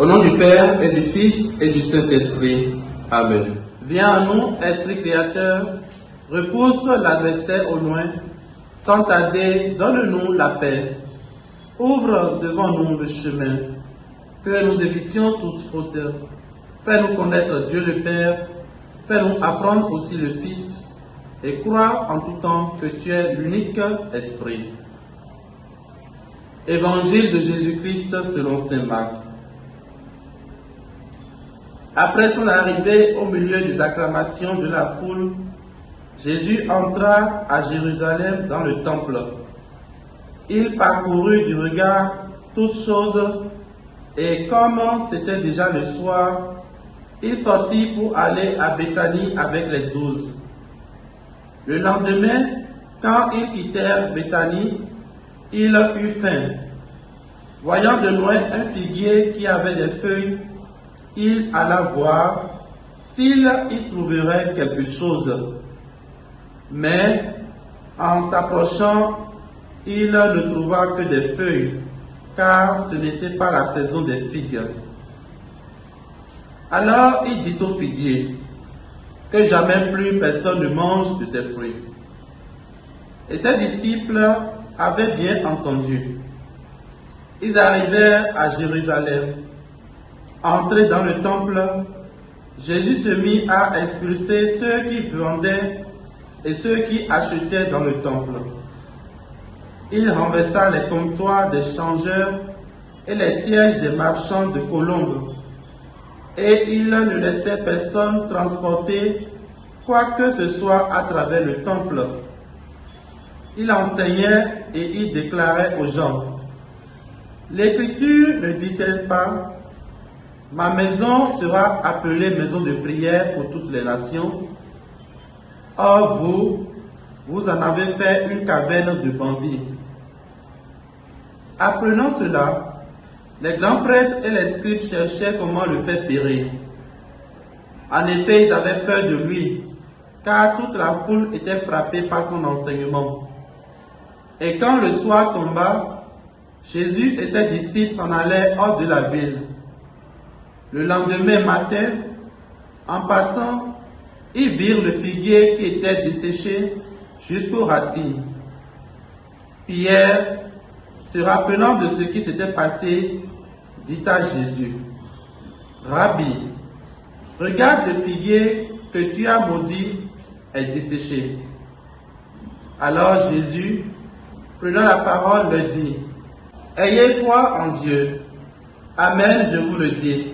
Au nom du Père et du Fils et du Saint-Esprit. Amen. Viens à nous, Esprit Créateur, repousse l'adversaire au loin, sans tarder, donne-nous la paix. Ouvre devant nous le chemin, que nous évitions toute faute. Fais-nous connaître Dieu le Père, fais-nous apprendre aussi le Fils, et croire en tout temps que tu es l'unique Esprit. Évangile de Jésus-Christ selon saint Marc. Après son arrivée au milieu des acclamations de la foule, Jésus entra à Jérusalem dans le temple. Il parcourut du regard toutes choses, et comme c'était déjà le soir, il sortit pour aller à Béthanie avec les 12. Le lendemain, quand ils quittèrent Béthanie, il eut faim. Voyant de loin un figuier qui avait des feuilles, il alla voir s'il y trouverait quelque chose. Mais en s'approchant, il ne trouva que des feuilles, car ce n'était pas la saison des figues. Alors il dit au figuier, que jamais plus personne ne mange de tes fruits. Et ses disciples avaient bien entendu. Ils arrivèrent à Jérusalem. Entré dans le temple, Jésus se mit à expulser ceux qui vendaient et ceux qui achetaient dans le temple. Il renversa les comptoirs des changeurs et les sièges des marchands de colombes. Et il ne laissait personne transporter quoi que ce soit à travers le temple. Il enseignait et il déclarait aux gens, « L'Écriture ne dit-elle pas, ma maison sera appelée maison de prière pour toutes les nations. Or vous en avez fait une caverne de bandits. » Apprenant cela, les grands prêtres et les scribes cherchaient comment le faire périr. En effet, ils avaient peur de lui, car toute la foule était frappée par son enseignement. Et quand le soir tomba, Jésus et ses disciples s'en allaient hors de la ville. Le lendemain matin, en passant, ils virent le figuier qui était desséché jusqu'aux racines. Pierre, se rappelant de ce qui s'était passé, dit à Jésus, « Rabbi, regarde le figuier que tu as maudit est desséché. » Alors Jésus, prenant la parole, leur dit, « Ayez foi en Dieu. Amen, je vous le dis.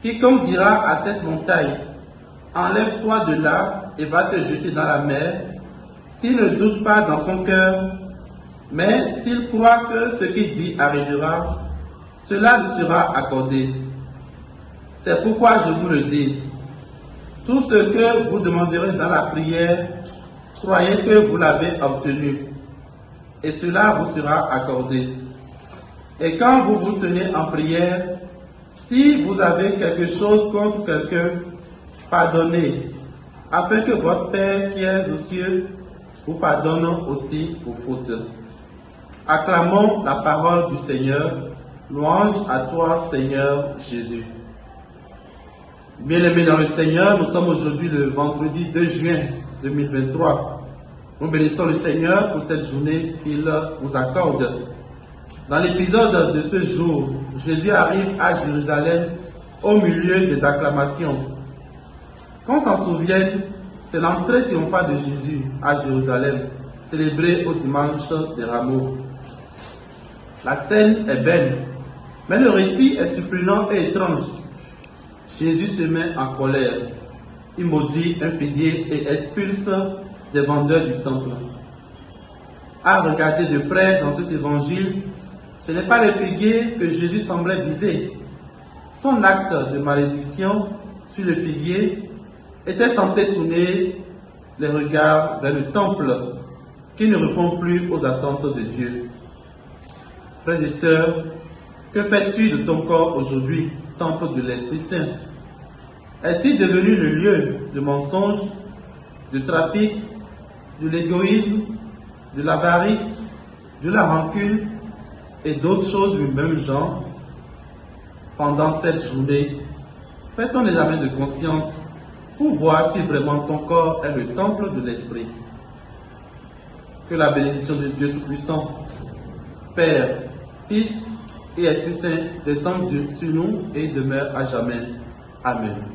Quiconque dira à cette montagne, « Enlève-toi de là et va te jeter dans la mer », s'il ne doute pas dans son cœur, mais s'il croit que ce qu'il dit arrivera, cela lui sera accordé. C'est pourquoi je vous le dis, tout ce que vous demanderez dans la prière, croyez que vous l'avez obtenu, et cela vous sera accordé. Et quand vous vous tenez en prière, si vous avez quelque chose contre quelqu'un, pardonnez, afin que votre Père qui est aux cieux vous pardonne aussi vos fautes. Acclamons la parole du Seigneur. Louange à toi, Seigneur Jésus. Bien-aimés dans le Seigneur, nous sommes aujourd'hui le vendredi 2 juin 2023. Nous bénissons le Seigneur pour cette journée qu'il nous accorde. Dans l'épisode de ce jour, Jésus arrive à Jérusalem au milieu des acclamations. Qu'on s'en souvienne, c'est l'entrée triomphale de Jésus à Jérusalem, célébrée au dimanche des Rameaux. La scène est belle, mais le récit est surprenant et étrange. Jésus se met en colère. Il maudit un figuier et expulse des vendeurs du temple. À regarder de près dans cet évangile, ce n'est pas le figuier que Jésus semblait viser. Son acte de malédiction sur le figuier était censé tourner les regards vers le temple qui ne répond plus aux attentes de Dieu. Frères et sœurs, que fais-tu de ton corps aujourd'hui, temple de l'Esprit Saint? Est-il devenu le lieu de mensonges, de trafic, de l'égoïsme, de l'avarice, de la rancune et d'autres choses du même genre? pendant cette journée, fais ton examen de conscience pour voir si vraiment ton corps est le temple de l'Esprit. Que la bénédiction de Dieu Tout-Puissant, Père, Fils et Esprit Saint descende sur nous et demeure à jamais. Amen.